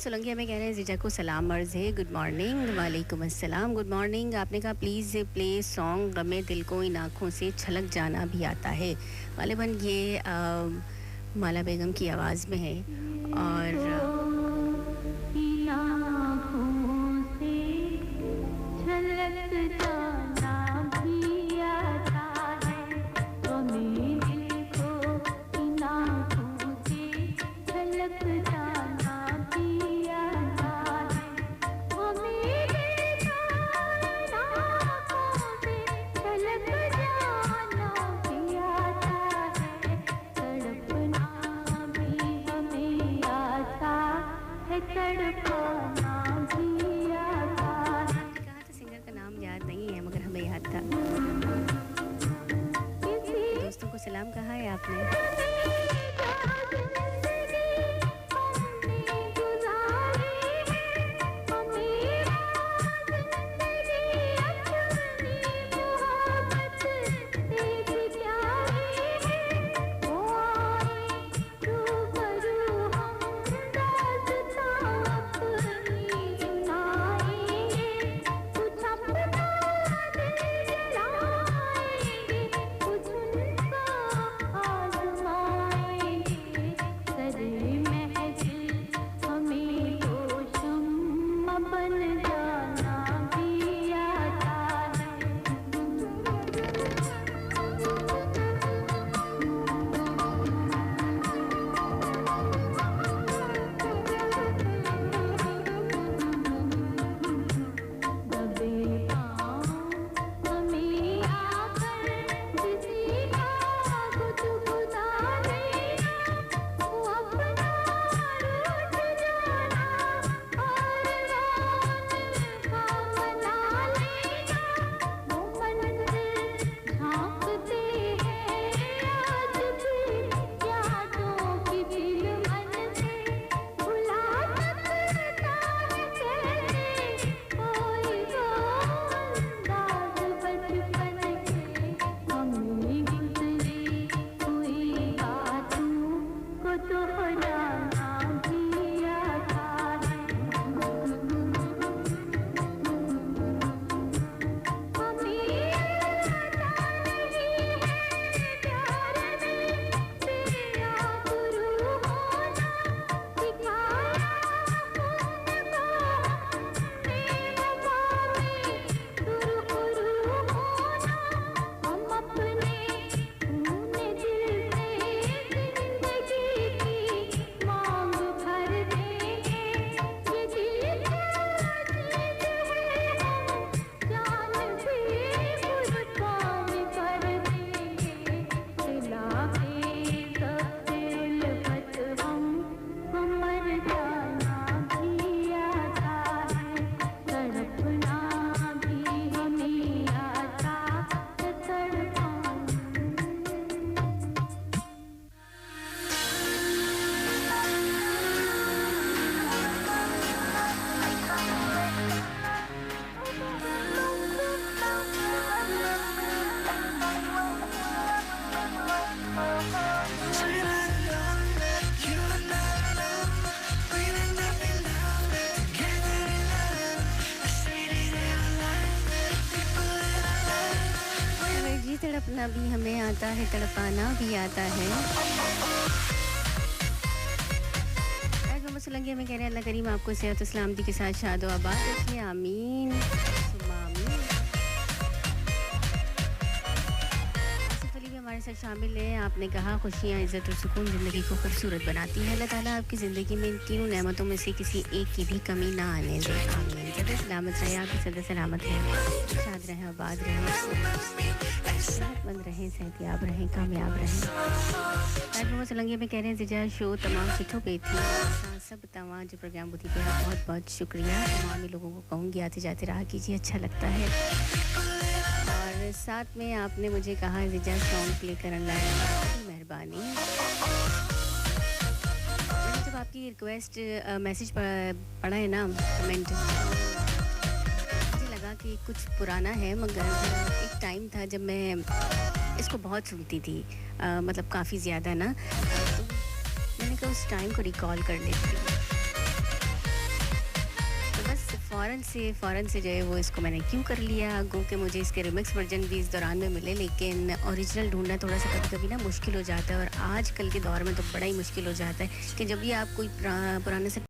सोलंकिया में कह रहे हैं जीजा को सलाम अर्ज़ है। Good morning. वालेकुम अस्सलाम। Good morning. आपने कहा प्लीज़ प्ले सॉन्ग गमे दिल को इन आँखों से छलक जाना भी आता है। गालिबन ये माला बेगम की आवाज़ में है और दोस्तों को सलाम कहा है आपने? तड़पना भी हमें आता है, तड़पाना भी आता है। आज मोहम्मद सोलंकिया में कह रहे हैं अल्लाह करीम आपको सेहत और सलामती के साथ शाद व आबाद रखे, आमीन सुम्मा आमीन। आसिफ अली भी हमारे साथ शामिल है। आपने कहा खुशियाँ, इज़्ज़त और सुकून ज़िंदगी को खूबसूरत बनाती है। अल्लाह ताला आपकी ज़िंदगी में इन तीनों नेमतों में से किसी एक की भी कमी ना आने दे, आमीन। सदा सलामत रहे, आपकी सदा सलामत रहे, शाद रहें, आबाद रहें, सेहतमंद रहें, सेहतियाब रहें, कामयाब रहें। आज मोहम्मद सोलंकिया में कह रहे हैं जिजा शो तमाम चिठों पे थी, सब तमाम जो प्रोग्राम बुद्धि पे बहुत बहुत शुक्रिया। तमाम लोगों को कहूँगी आते जाते रहा कीजिए, अच्छा लगता है। और साथ में आपने मुझे कहा जिजा सॉन्ग प्ले करने लाया, मेहरबानी। जब आपकी रिक्वेस्ट मैसेज पढ़ा है ना, कमेंट, मुझे लगा कि कुछ पुराना है, मगर एक टाइम था जब मैं इसको बहुत सुनती थी, मतलब काफ़ी ज़्यादा ना, तो मैंने कहा उस टाइम को रिकॉल कर लेती हूँ। फ़ौरन से जो है वो इसको मैंने क्यों कर लिया, गो के मुझे इसके रिमिक्स वर्जन भी इस दौरान में मिले, लेकिन ओरिजिनल ढूँढना थोड़ा-सा कभी-कभी ना मुश्किल हो जाता है और आजकल के दौर में तो बड़ा ही मुश्किल हो जाता है कि जब भी आप कोई पुराने से